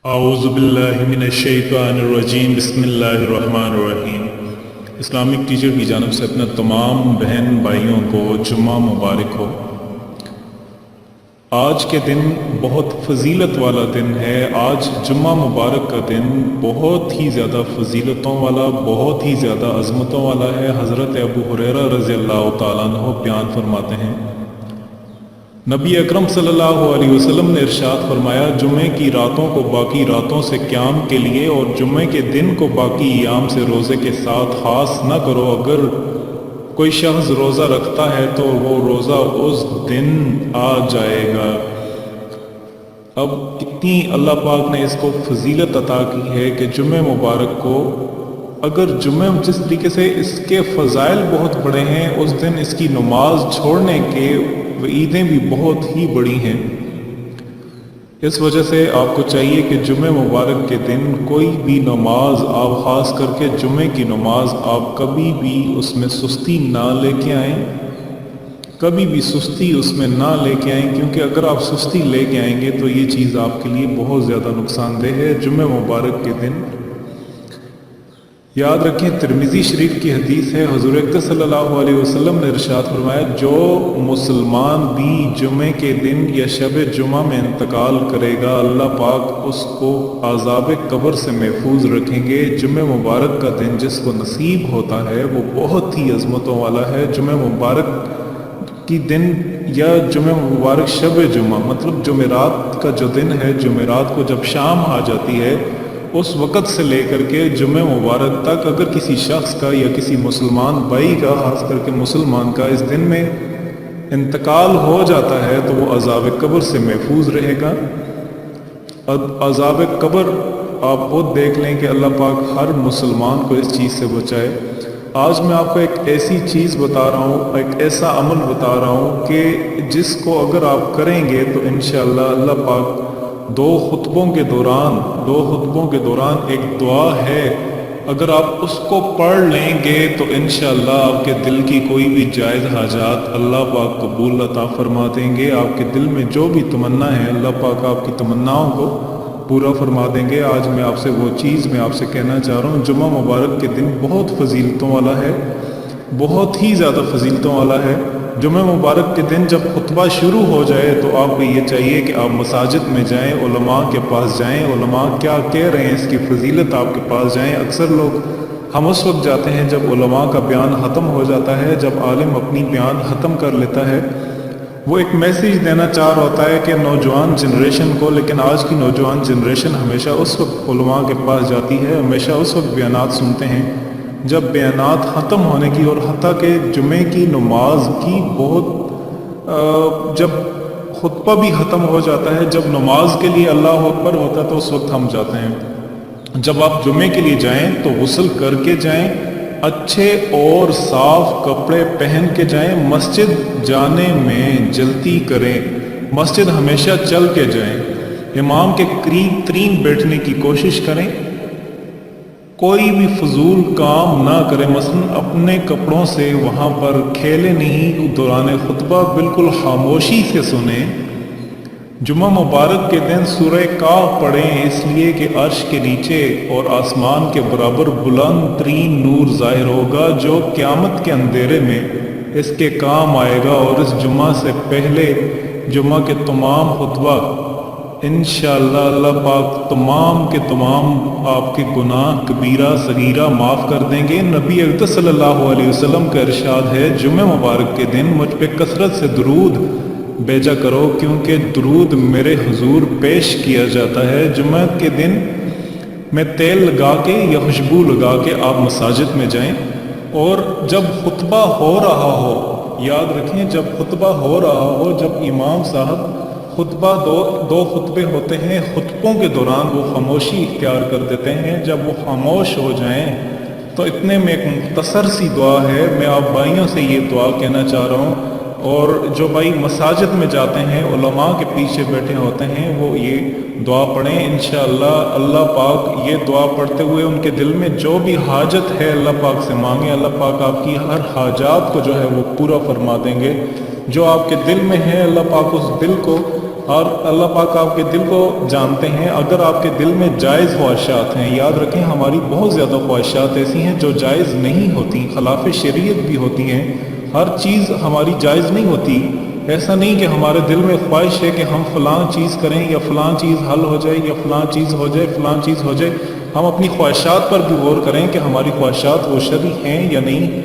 اعوذ باللہ من الشیطان الرجیم بسم اللہ الرحمن الرحیم۔ اسلامک ٹیچر کی جانب سے اپنے تمام بہن بھائیوں کو جمعہ مبارک ہو۔ آج کے دن بہت فضیلت والا دن ہے۔ آج جمعہ مبارک کا دن بہت ہی زیادہ فضیلتوں والا، بہت ہی زیادہ عظمتوں والا ہے۔ حضرت ابو ہریرہ رضی اللہ تعالیٰ عنہ بیان فرماتے ہیں، نبی اکرم صلی اللہ علیہ وسلم نے ارشاد فرمایا، جمعے کی راتوں کو باقی راتوں سے قیام کے لیے اور جمعے کے دن کو باقی ایام سے روزے کے ساتھ خاص نہ کرو۔ اگر کوئی شخص روزہ رکھتا ہے تو وہ روزہ اس دن آ جائے گا۔ اب اتنی اللہ پاک نے اس کو فضیلت عطا کی ہے کہ جمعہ مبارک کو اگر جس طریقے سے اس کے فضائل بہت بڑے ہیں، اس دن اس کی نماز چھوڑنے کے عیدیں بھی بہت ہی بڑی ہیں۔ اس وجہ سے آپ کو چاہیے کہ جمعہ مبارک کے دن کوئی بھی نماز آپ، خاص کر کے جمعے کی نماز، آپ کبھی بھی اس میں سستی نہ لے کے آئیں، کبھی بھی سستی اس میں نہ لے کے آئیں، کیونکہ اگر آپ سستی لے کے آئیں گے تو یہ چیز آپ کے لیے بہت زیادہ نقصان دہ ہے۔ جمعہ مبارک کے دن یاد رکھیں، ترمذی شریف کی حدیث ہے، حضور اکرم صلی اللہ علیہ وسلم نے ارشاد فرمایا، جو مسلمان بھی جمعے کے دن یا شب جمعہ میں انتقال کرے گا، اللہ پاک اس کو عذاب قبر سے محفوظ رکھیں گے۔ جمعہ مبارک کا دن جس کو نصیب ہوتا ہے وہ بہت ہی عظمتوں والا ہے۔ جمعہ مبارک کی دن یا جمعہ مبارک شب جمعہ مطلب جمعرات کا جو دن ہے، جمعرات کو جب شام آ جاتی ہے، اس وقت سے لے کر کے جمعہ مبارک تک اگر کسی شخص کا یا کسی مسلمان بھائی کا، خاص کر کے مسلمان کا، اس دن میں انتقال ہو جاتا ہے تو وہ عذاب قبر سے محفوظ رہے گا۔ عذاب قبر آپ خود دیکھ لیں کہ اللہ پاک ہر مسلمان کو اس چیز سے بچائے۔ آج میں آپ کو ایک ایسی چیز بتا رہا ہوں، ایک ایسا عمل بتا رہا ہوں کہ جس کو اگر آپ کریں گے تو انشاءاللہ اللہ پاک دو خطبوں کے دوران ایک دعا ہے، اگر آپ اس کو پڑھ لیں گے تو انشاءاللہ آپ کے دل کی کوئی بھی جائز حاجات اللہ پاک قبول عطا فرما دیں گے۔ آپ کے دل میں جو بھی تمنا ہے اللہ پاک آپ کی تمناؤں کو پورا فرما دیں گے۔ آج میں آپ سے وہ چیز میں آپ سے کہنا چاہ رہا ہوں، جمعہ مبارک کے دن بہت فضیلتوں والا ہے، بہت ہی زیادہ فضیلتوں والا ہے۔ جمعہ مبارک کے دن جب خطبہ شروع ہو جائے تو آپ کو یہ چاہیے کہ آپ مساجد میں جائیں، علماء کے پاس جائیں، علماء کیا کہہ رہے ہیں اس کی فضیلت آپ کے پاس جائیں۔ اکثر لوگ ہم اس وقت جاتے ہیں جب علماء کا بیان ختم ہو جاتا ہے، جب عالم اپنی بیان ختم کر لیتا ہے، وہ ایک میسیج دینا چاہ رہا ہوتا ہے کہ نوجوان جنریشن کو، لیکن آج کی نوجوان جنریشن ہمیشہ اس وقت علماء کے پاس جاتی ہے، ہمیشہ اس وقت بیانات سنتے ہیں جب بیانات ختم ہونے کی، اور حتیٰ کہ جمعے کی نماز کی جب خطبہ بھی ختم ہو جاتا ہے، جب نماز کے لیے اللہ اکبر ہوتا ہے تو اس وقت ہم جاتے ہیں۔ جب آپ جمعے کے لیے جائیں تو غسل کر کے جائیں، اچھے اور صاف کپڑے پہن کے جائیں، مسجد جانے میں جلدی کریں، مسجد ہمیشہ چل کے جائیں، امام کے قریب ترین بیٹھنے کی کوشش کریں، کوئی بھی فضول کام نہ کریں، مثلا اپنے کپڑوں سے وہاں پر کھیلے نہیں، دوران خطبہ بالکل خاموشی سے سنیں۔ جمعہ مبارک کے دن سورہ کاف پڑھیں، اس لیے کہ عرش کے نیچے اور آسمان کے برابر بلند ترین نور ظاہر ہوگا جو قیامت کے اندھیرے میں اس کے کام آئے گا، اور اس جمعہ سے پہلے جمعہ کے تمام خطبہ انشاءاللہ اللہ پاک تمام کے تمام آپ کے گناہ کبیرہ صغیرہ معاف کر دیں گے۔ نبی اکرم صلی اللہ علیہ وسلم کا ارشاد ہے، جمعہ مبارک کے دن مجھ پہ کثرت سے درود بھیجا کرو، کیونکہ درود میرے حضور پیش کیا جاتا ہے۔ جمعہ کے دن میں تیل لگا کے یا خوشبو لگا کے آپ مساجد میں جائیں، اور جب خطبہ ہو رہا ہو، یاد رکھیں جب خطبہ ہو رہا ہو، جب امام صاحب خطبہ دو خطبے ہوتے ہیں، خطبوں کے دوران وہ خاموشی اختیار کر دیتے ہیں، جب وہ خاموش ہو جائیں تو اتنے میں ایک مختصر سی دعا ہے، میں آپ بھائیوں سے یہ دعا کہنا چاہ رہا ہوں، اور جو بھائی مساجد میں جاتے ہیں، علماء کے پیچھے بیٹھے ہوتے ہیں، وہ یہ دعا پڑھیں، انشاءاللہ اللہ پاک یہ دعا پڑھتے ہوئے ان کے دل میں جو بھی حاجت ہے اللہ پاک سے مانگیں، اللہ پاک آپ کی ہر حاجات کو جو ہے وہ پورا فرما دیں گے۔ جو آپ کے دل میں ہے اللہ پاک اس دل کو اور اللہ پاک آپ کے دل کو جانتے ہیں. اگر آپ کے دل میں جائز خواہشات ہیں، یاد رکھیں ہماری بہت زیادہ خواہشات ایسی ہیں جو جائز نہیں ہوتی، خلاف شریعت بھی ہوتی ہیں. ہر چیز ہماری جائز نہیں ہوتی. ایسا نہیں کہ ہمارے دل میں خواہش ہے کہ ہم فلاں چیز کریں یا فلاں چیز حل ہو جائے یا فلاں چیز ہو جائے فلاں چیز ہو جائے. ہم اپنی خواہشات پر بھی غور کریں کہ ہماری خواہشات وہ شرعی ہیں یا نہیں.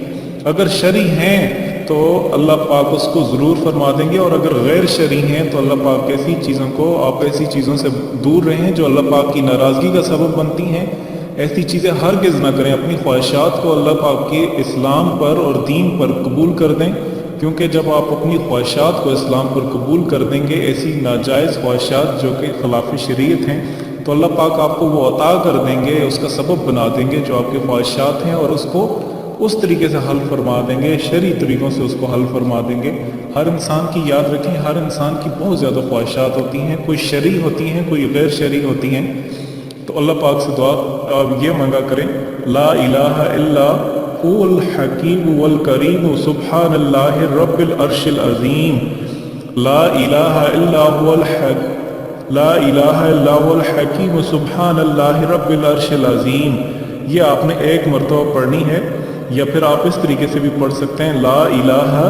اگر شرعی ہیں تو اللہ پاک اس کو ضرور فرما دیں گے، اور اگر غیر شرعی ہیں تو اللہ پاک ایسی چیزوں کو، آپ ایسی چیزوں سے دور رہیں جو اللہ پاک کی ناراضگی کا سبب بنتی ہیں. ایسی چیزیں ہرگز نہ کریں. اپنی خواہشات کو اللہ پاک کے اسلام پر اور دین پر قبول کر دیں، کیونکہ جب آپ اپنی خواہشات کو اسلام پر قبول کر دیں گے، ایسی ناجائز خواہشات جو کہ خلاف شریعت ہیں، تو اللہ پاک آپ کو وہ عطا کر دیں گے، اس کا سبب بنا دیں گے جو آپ کی خواہشات ہیں، اور اس کو اس طریقے سے حل فرما دیں گے، شرعی طریقوں سے اس کو حل فرما دیں گے. ہر انسان کی، یاد رکھیں، ہر انسان کی بہت زیادہ خواہشات ہوتی ہیں. کوئی شرعی ہوتی ہیں، کوئی غیر شرعی ہوتی ہیں. تو اللہ پاک سے دعا آپ یہ مانگا کریں، لا الہ الا هو الحکیم والکریم سبحان اللہ رب العرش العظیم. لا الہ الا هو لا الہ الا هو الحکیم سبحان اللہ رب العرش العظیم. یہ آپ نے ایک مرتبہ پڑھنی ہے، یا پھر آپ اس طریقے سے بھی پڑھ سکتے ہیں، لا الہ،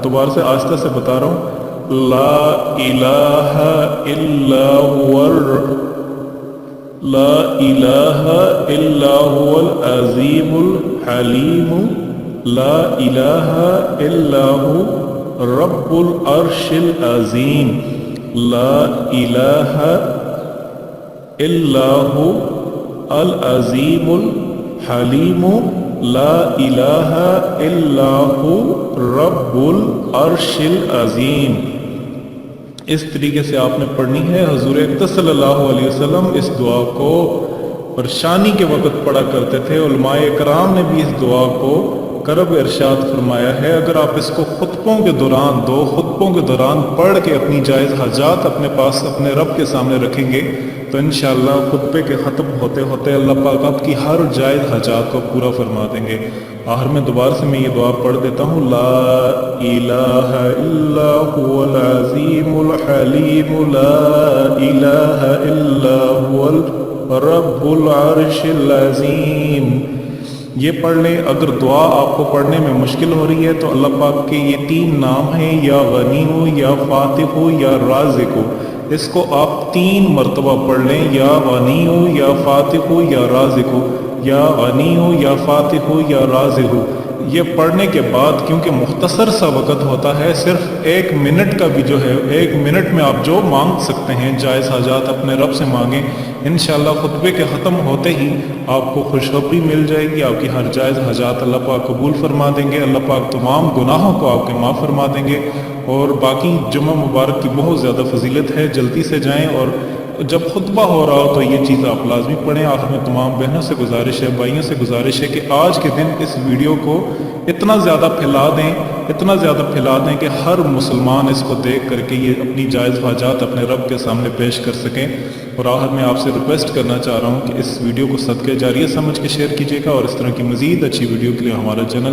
دوبارہ سے آہستہ سے بتا رہا ہوں، لا الہ الا هو لا الہ الا هو العظیم الحلیم لا الہ الا هو رب العرش العظیم. لا الہ الا هو العظیم الحلیم لا الہ الا هو رب العرش العظیم. اس طریقے سے آپ نے پڑھنی ہے. حضور اقدس صلی اللہ علیہ وسلم اس دعا کو پریشانی کے وقت پڑھا کرتے تھے. علماء اکرام نے بھی اس دعا کو کرب ارشاد فرمایا ہے. اگر آپ اس کو خطبوں کے دوران، 2 خطبوں کے دوران پڑھ کے اپنی جائز حاجات اپنے پاس اپنے رب کے سامنے رکھیں گے تو انشاءاللہ خطبے کے ختم ہوتے ہوتے اللہ پاک آپ کی ہر جائز حاجات کو پورا فرما دیں گے. آخر میں دوبارہ سے میں یہ دعا پڑھ دیتا ہوں، لا الہ الا هو العظیم الحلیم لا الہ الا هو رب العرش العظیم. یہ پڑھ لیں. اگر دعا آپ کو پڑھنے میں مشکل ہو رہی ہے تو اللہ پاک کے یہ 3 نام ہیں، یا غنی ہو یا فاتح ہو یا رازق ہو. اس کو آپ 3 مرتبہ پڑھ لیں، یا غنی ہو یا فاتح ہو یا رازق ہو، یا غنی ہو یا فاتح ہو یا رازق ہو. یہ پڑھنے کے بعد کیونکہ مختصر سا وقت ہوتا ہے، صرف 1 منٹ کا بھی جو ہے، 1 منٹ میں آپ جو مانگ سکتے ہیں جائز حاجات اپنے رب سے مانگیں. انشاءاللہ خطبے کے ختم ہوتے ہی آپ کو خوشخبری مل جائے گی، آپ کی ہر جائز حاجات اللہ پاک قبول فرما دیں گے. اللہ پاک تمام گناہوں کو آپ کے معاف فرما دیں گے. اور باقی جمعہ مبارک کی بہت زیادہ فضیلت ہے، جلدی سے جائیں، اور جب خطبہ ہو رہا ہو تو یہ چیز آپ لازمی پڑھیں. آخر میں تمام بہنوں سے گزارش ہے، بھائیوں سے گزارش ہے کہ آج کے دن اس ویڈیو کو اتنا زیادہ پھیلا دیں، اتنا زیادہ پھیلا دیں کہ ہر مسلمان اس کو دیکھ کر کے یہ اپنی جائز حاجات اپنے رب کے سامنے پیش کر سکیں. اور آخر میں آپ سے ریکویسٹ کرنا چاہ رہا ہوں کہ اس ویڈیو کو صدقہ جاریہ سمجھ کے شیئر کیجیے گا، اور اس طرح کی مزید اچھی ویڈیو کے لیے ہمارا چینل